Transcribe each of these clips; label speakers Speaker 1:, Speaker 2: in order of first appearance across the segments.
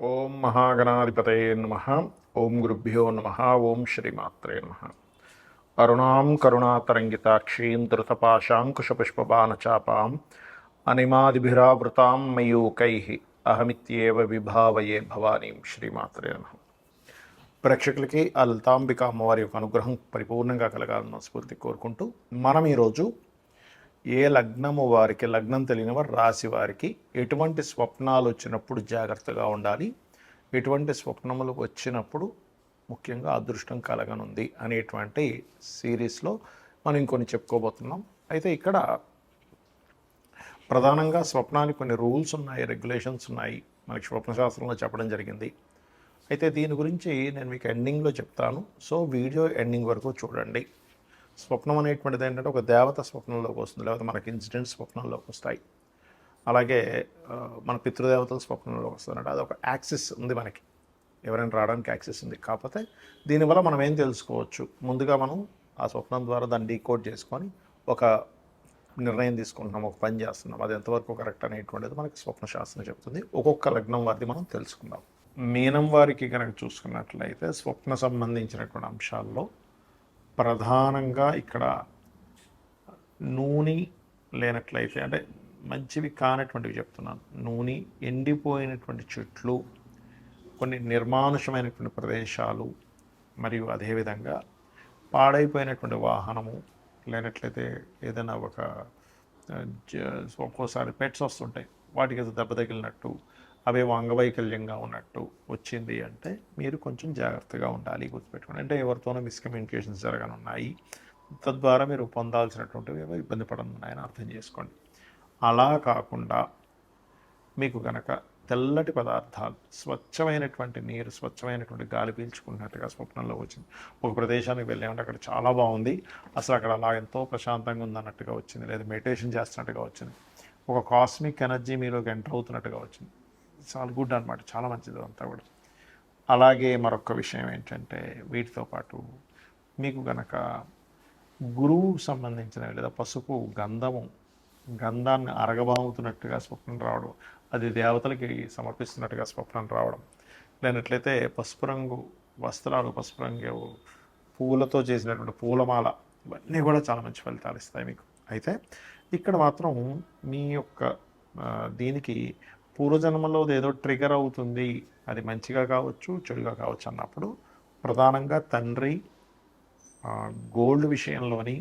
Speaker 1: ఓం మహాగణాధిపతయే నమః. ఓం గురుభ్యో నమః. ఓం శ్రీమాత్రే నమః. అరుణాం కరుణాతరంగితాక్షీం ధృతపాశాంకుశపుష్పబాణచాపాం అనిమాదిభిరావృతాం మయూకైః అహమిత్యేవ విభావయే భవానీం. శ్రీమాత్రే నమః. ప్రేక్షకులకి ఆ లలితాంబిక అమ్మవారి యొక్క అనుగ్రహం పరిపూర్ణంగా కలగాలని మనస్ఫూర్తి కోరుకుంటూ మనం ఈరోజు ఏ లగ్నము వారికి, లగ్నం తెలియని వారు, రాశి వారికి ఎటువంటి స్వప్నాలు వచ్చినప్పుడు జాగ్రత్తగా ఉండాలి, ఎటువంటి స్వప్నములు వచ్చినప్పుడు ముఖ్యంగా అదృష్టం కలగనుంది అనేటువంటి సిరీస్లో మనం ఇంకొన్ని చెప్పుకోబోతున్నాం. అయితే ఇక్కడ ప్రధానంగా స్వప్నానికి కొన్ని రూల్స్ ఉన్నాయి, రెగ్యులేషన్స్ ఉన్నాయి, మనకి స్వప్నశాస్త్రంలో చెప్పడం జరిగింది. అయితే దీని గురించి నేను మీకు ఎండింగ్లో చెప్తాను. సో వీడియో ఎండింగ్ వరకు చూడండి. స్వప్నం అనేటువంటిది ఏంటంటే ఒక దేవత స్వప్నంలోకి వస్తుంది, లేకపోతే మనకి ఇన్సిడెంట్స్ స్వప్నంలోకి వస్తాయి. అలాగే మన పితృదేవతల స్వప్నంలోకి వస్తుందంటే అది ఒక యాక్సిస్ ఉంది, మనకి ఎవరైనా రావడానికి యాక్సిస్ ఉంది. కాకపోతే దీనివల్ల మనం ఏం తెలుసుకోవచ్చు, ముందుగా మనం ఆ స్వప్నం ద్వారా దాన్ని డీకోడ్ చేసుకొని ఒక నిర్ణయం తీసుకుంటున్నాం, ఒక పని చేస్తున్నాం, అది ఎంతవరకు కరెక్ట్ అనేటువంటిది మనకి స్వప్నశాస్త్రం చెప్తుంది. ఒక్కొక్క లగ్నం వారిది మనం తెలుసుకుందాం. మీనం వారికి కనుక చూసుకున్నట్లయితే స్వప్న సంబంధించినటువంటి అంశాల్లో ప్రధానంగా ఇక్కడ నూనె లేనట్లయితే, అంటే మంచివి కానటువంటివి చెప్తున్నాను, నూనె, ఎండిపోయినటువంటి చెట్లు, కొన్ని నిర్మానుషమైనటువంటి ప్రదేశాలు, మరియు అదేవిధంగా పాడైపోయినటువంటి వాహనము లేనట్లయితే ఏదైనా ఒక్కోసారి పెట్స్ వస్తుంటాయి, వాటికి దెబ్బ తగిలినట్టు, అవేమో అంగవైకల్యంగా ఉన్నట్టు వచ్చింది అంటే మీరు కొంచెం జాగ్రత్తగా ఉండాలి, గుర్తుపెట్టుకోండి. అంటే ఎవరితోనో మిస్కమ్యూనికేషన్స్ జరగనున్నాయి, తద్వారా మీరు పొందాల్సినటువంటివి ఏవో ఇబ్బంది పడనున్నాయని అర్థం చేసుకోండి. అలా కాకుండా మీకు కనుక తెల్లటి పదార్థాలు, స్వచ్ఛమైనటువంటి నీరు, స్వచ్ఛమైనటువంటి గాలి పీల్చుకున్నట్టుగా స్వప్నంలో వచ్చింది, ఒక ప్రదేశానికి వెళ్ళామంటే అక్కడ చాలా బాగుంది, అసలు అక్కడ అలా ఎంతో ప్రశాంతంగా ఉందన్నట్టుగా వచ్చింది, లేదా మెడిటేషన్ చేస్తున్నట్టుగా వచ్చింది, ఒక కాస్మిక్ ఎనర్జీ మీలోకి ఎంటర్ అవుతున్నట్టుగా వచ్చింది, చాలా గుడ్ అనమాట, చాలా మంచిది అంతా కూడా. అలాగే మరొక విషయం ఏంటంటే వీటితో పాటు మీకు కనుక గురువుకు సంబంధించినవి లేదా పసుపు, గంధాన్ని అరగబాగుతున్నట్టుగా స్వప్నం రావడం, అది దేవతలకి సమర్పిస్తున్నట్టుగా స్వప్నం రావడం, లేనట్లయితే పసుపు రంగు వస్త్రాలు, పసుపు రంగు పూలతో చేసినటువంటి పూలమాల, ఇవన్నీ కూడా చాలా మంచి ఫలితాలు ఇస్తాయి మీకు. అయితే ఇక్కడ మాత్రం మీ యొక్క దీనికి పూర్వజన్మలో ఏదో ట్రిగర్ అవుతుంది, అది మంచిగా కావచ్చు, చెడుగా కావచ్చు అన్నప్పుడు ప్రధానంగా తండ్రి, గోల్డ్ విషయంలోని,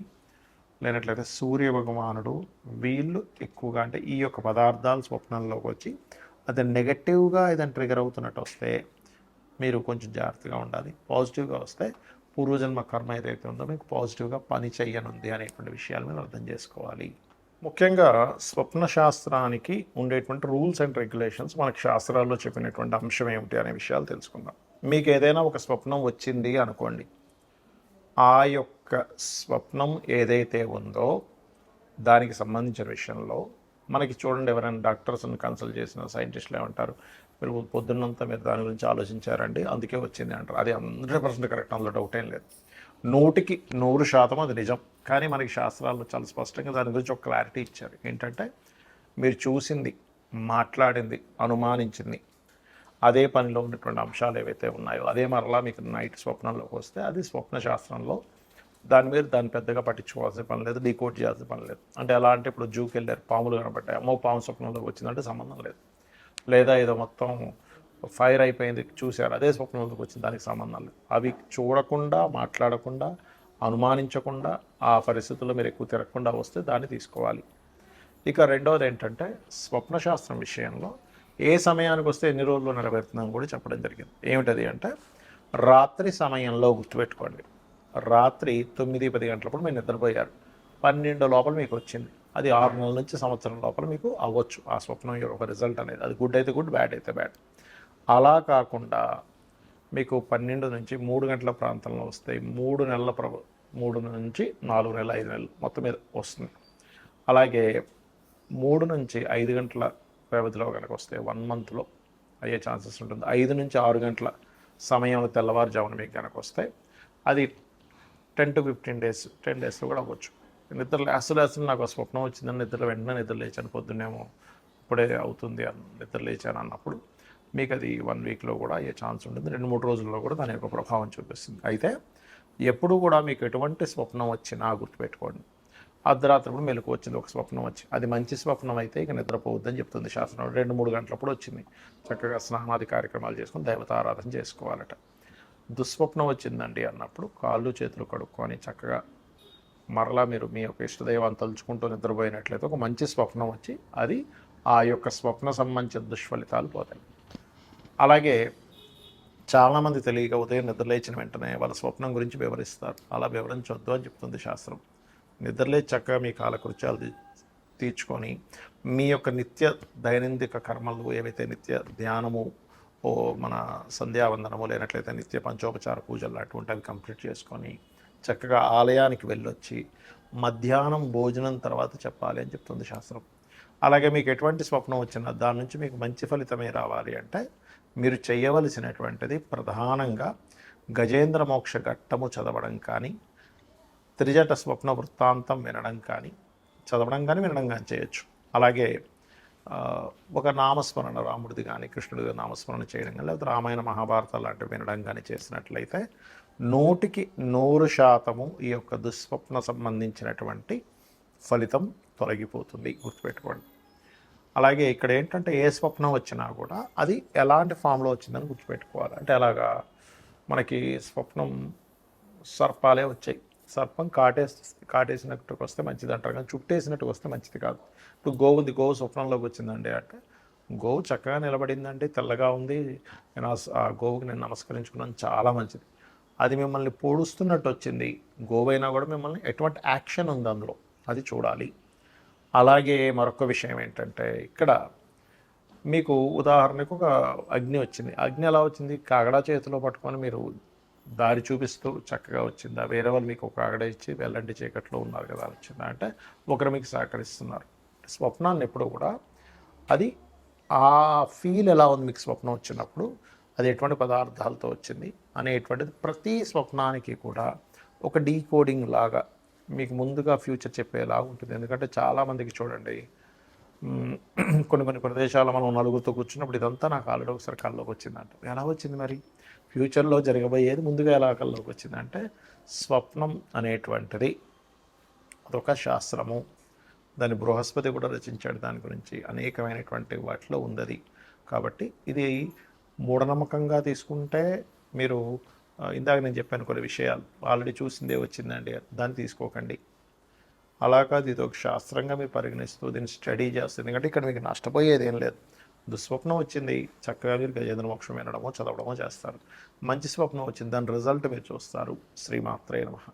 Speaker 1: లేనట్లయితే సూర్య భగవానుడు, వీళ్ళు ఎక్కువగా, అంటే ఈ యొక్క పదార్థాలు స్వప్నంలోకి వచ్చి అది నెగటివ్గా ఏదైనా ట్రిగర్ అవుతున్నట్టు వస్తే మీరు కొంచెం జాగ్రత్తగా ఉండాలి. పాజిటివ్గా వస్తే పూర్వజన్మ కర్మ ఏదైతే ఉందో మీకు పాజిటివ్గా పని చేయనుంది అనేటువంటి విషయాలు మీరు అర్థం చేసుకోవాలి. ముఖ్యంగా స్వప్న శాస్త్రానికి ఉండేటువంటి రూల్స్ అండ్ రెగ్యులేషన్స్, మనకి శాస్త్రాల్లో చెప్పినటువంటి అంశం ఏమిటి అనే విషయాలు తెలుసుకుందాం. మీకు ఏదైనా ఒక స్వప్నం వచ్చింది అనుకోండి, ఆ యొక్క స్వప్నం ఏదైతే ఉందో దానికి సంబంధించిన విషయంలో మనకి చూడండి, ఎవరైనా డాక్టర్స్ని కన్సల్ట్ చేసిన సైంటిస్టులు ఏమంటారు, మీరు పొద్దున్నంతా మీరు దాని గురించి ఆలోచించారండి అందుకే వచ్చింది అంటారు. అది 100% కరెక్ట్, అందులో డౌట్ ఏం లేదు, 100కి 100% అది నిజం. కానీ మనకి శాస్త్రాల్లో చాలా స్పష్టంగా దాని గురించి ఒక క్లారిటీ ఇచ్చారు. ఏంటంటే మీరు చూసింది, మాట్లాడింది, అనుమానించింది, అదే పనిలో ఉన్నటువంటి అంశాలు ఏవైతే ఉన్నాయో అదే మరలా మీకు నైట్ స్వప్నంలోకి వస్తే అది స్వప్న శాస్త్రంలో దాన్ని పెద్దగా పట్టించుకోవాల్సిన పని లేదు, డీకోడ్ చేయాల్సిన పని లేదు. అంటే ఎలా అంటే ఇప్పుడు జూకి వెళ్ళారు, పాములు కనబడ్డాయి, అమ్మో పాము స్వప్నంలోకి వచ్చిందంటే సంబంధం లేదు. లేదా ఏదో మొత్తం ఫైర్ అయిపోయింది చూశారు, అదే స్వప్నంలోకి వచ్చింది, దానికి సంబంధం లేదు. అవి చూడకుండా, మాట్లాడకుండా, అనుమానించకుండా, ఆ పరిస్థితుల్లో మీరు ఎక్కువ తిరగకుండా వస్తే దాన్ని తీసుకోవాలి. ఇక రెండవది ఏంటంటే స్వప్నశాస్త్రం విషయంలో ఏ సమయానికి వస్తే ఎన్ని రోజుల్లో నెరవేరుతుందని కూడా చెప్పడం జరిగింది. ఏమిటది అంటే రాత్రి సమయంలో గుర్తుపెట్టుకోండి, రాత్రి 9-10 గంటలప్పుడు మీరు నిద్రపోయారు, 12 లోపల మీకు వచ్చింది, అది 6 నెలల నుంచి సంవత్సరం లోపల మీకు అవ్వచ్చు ఆ స్వప్నం యొక్క రిజల్ట్ అనేది. అది గుడ్ అయితే గుడ్, బ్యాడ్ అయితే బ్యాడ్. అలా కాకుండా మీకు 12 నుంచి 3 గంటల ప్రాంతంలో వస్తాయి, 3 నుంచి 4 నెలలు, 5 నెలలు మొత్తం మీద వస్తుంది. అలాగే 3 నుంచి 5 గంటల వ్యవధిలో కనుక వస్తే 1 మంత్లో అయ్యే ఛాన్సెస్ ఉంటుంది. 5 నుంచి 6 గంటల సమయంలో తెల్లవారుజామున మీకు కనుక వస్తే అది 10 to 15 days, 10 daysలో కూడా అవ్వచ్చు. నిద్ర లేస్తూ నాకు స్వప్నం వచ్చిందని వెంటనే నిద్ర లేచాను, పొద్దున్నేమో ఇప్పుడే అవుతుంది అని నిద్ర లేచాను అన్నప్పుడు మీకు అది 1 వీక్లో కూడా అయ్యే ఛాన్స్ ఉంటుంది. 2-3 రోజుల్లో కూడా దాని యొక్క ప్రభావం చూపిస్తుంది. అయితే ఎప్పుడు కూడా మీకు ఎటువంటి స్వప్నం వచ్చినా గుర్తుపెట్టుకోండి, అర్ధరాత్రి కూడా మెలకు వచ్చింది ఒక స్వప్నం వచ్చి, అది మంచి స్వప్నం అయితే ఇక నిద్రపోవద్దని చెప్తుంది శాస్త్రం. 2-3 గంటలప్పుడు వచ్చింది, చక్కగా స్నానాది కార్యక్రమాలు చేసుకొని దైవతారాధన చేసుకోవాలట. దుస్వప్నం వచ్చిందండి అన్నప్పుడు కాళ్ళు చేతులు కడుక్కొని చక్కగా మరలా మీరు మీ యొక్క ఇష్టదైవాన్ని తలుచుకుంటూ నిద్రపోయినట్లయితే ఒక మంచి స్వప్నం వచ్చి అది ఆ యొక్క స్వప్న సంబంధించిన దుష్ఫలితాలు పోతాయి. అలాగే చాలామంది తెలియక ఉదయం నిద్రలేచిన వెంటనే వాళ్ళ స్వప్నం గురించి వివరిస్తారు. అలా వివరించొద్దు అని చెప్తుంది శాస్త్రం. నిద్రలేచి చక్కగా మీ కాలకృత్యాలు తీర్చుకొని మీ యొక్క నిత్య దైనందిక కర్మలు ఏవైతే నిత్య ధ్యానము మన సంధ్యావందనము లేనట్లయితే నిత్య పంచోపచార పూజలు అటువంటి అవి కంప్లీట్ చేసుకొని చక్కగా ఆలయానికి వెళ్ళొచ్చి మధ్యాహ్నం భోజనం తర్వాత చెప్పాలి అని చెప్తుంది శాస్త్రం. అలాగే మీకు ఎటువంటి స్వప్నం వచ్చినా దాని నుంచి మీకు మంచి ఫలితమే రావాలి అంటే మీరు చేయవలసినటువంటిది ప్రధానంగా గజేంద్ర మోక్ష ఘట్టము చదవడం కానీ, త్రిజట స్వప్న వృత్తాంతం వినడం కానీ, చదవడం కానీ వినడం కానీ చేయొచ్చు. అలాగే ఒక నామస్మరణ రాముడిది కానీ కృష్ణుడిది నామస్మరణ చేయడం కానీ లేకపోతే రామాయణ మహాభారతాలు లాంటివి వినడం కానీ చేసినట్లయితే 100% ఈ యొక్క దుస్వప్న సంబంధించినటువంటి ఫలితం తొలగిపోతుంది, గుర్తుపెట్టుకోండి. అలాగే ఇక్కడ ఏంటంటే ఏ స్వప్నం వచ్చినా కూడా అది ఎలాంటి ఫామ్లో వచ్చిందని గుర్తుపెట్టుకోవాలి. అంటే అలాగా మనకి స్వప్నం సర్పాలే వచ్చాయి, సర్పం కాటేసినట్టుకు వస్తే మంచిది అంటారు కానీ చుట్టేసినట్టుకు వస్తే మంచిది కాదు. ఇప్పుడు గోవు స్వప్నంలోకి వచ్చిందండి అంటే గోవు చక్కగా నిలబడిందండి, తెల్లగా ఉంది, నేను ఆ గోవుకి నేను నమస్కరించుకున్నాను, చాలా మంచిది. అది మిమ్మల్ని పొడుస్తున్నట్టు వచ్చింది, గోవైనా కూడా మిమ్మల్ని ఎటువంటి యాక్షన్ ఉంది అందులో అది చూడాలి. అలాగే మరొక విషయం ఏంటంటే ఇక్కడ మీకు ఉదాహరణకు ఒక అగ్ని వచ్చింది, అగ్ని ఎలా వచ్చింది, కాగడా చేతిలో పట్టుకొని మీరు దారి చూపిస్తూ చక్కగా వచ్చిందా, వేరే వాళ్ళు మీకు ఒక కాగడ ఇచ్చి వెళ్ళండి చీకట్లో ఉన్నారు కదా వచ్చిందా అంటే ఒకరు మీకు సహకరిస్తున్నారు. స్వప్నాన్ని ఎప్పుడు కూడా అది ఆ ఫీల్ ఎలా ఉంది మీకు స్వప్నం వచ్చినప్పుడు, అది ఎటువంటి పదార్థాలతో వచ్చింది అనేటువంటిది ప్రతి స్వప్నానికి కూడా ఒక డీకోడింగ్ లాగా మీకు ముందుగా ఫ్యూచర్ చెప్పేలాగా ఉంటుంది. ఎందుకంటే చాలామందికి చూడండి కొన్ని ప్రదేశాల్లో మనం నలుగురితో కూర్చున్నప్పుడు ఇదంతా నాకు ఆల్రెడీ ఒకసారి కళ్ళలోకి వచ్చిందంట. ఎలా వచ్చింది మరి, ఫ్యూచర్లో జరగబోయేది ముందుగా ఎలా కళ్ళలోకి వచ్చిందంటే స్వప్నం అనేటువంటిది అదొక శాస్త్రము, దాన్ని బృహస్పతి కూడా రచించాడు, దాని గురించి అనేకమైనటువంటి వాటిలో ఉంది. కాబట్టి ఇది మూఢనమ్మకంగా తీసుకుంటే మీరు ఇందాక నేను చెప్పాను కొన్ని విషయాలు ఆల్రెడీ చూసిందే వచ్చిందండి దాన్ని తీసుకోకండి. అలా కాదు, ఇది ఒక శాస్త్రంగా మీరు పరిగణిస్తూ దీన్ని స్టడీ చేస్తుంది. ఎందుకంటే ఇక్కడ మీకు నష్టపోయేది ఏం లేదు. దుస్వప్నం వచ్చింది, చక్కగా మీరు గజేంద్ర మోక్షం వినడమో చదవడమో చేస్తారు. మంచి స్వప్నం వచ్చింది, దాని రిజల్ట్ మీరు చూస్తారు. శ్రీమాత్రే నమః.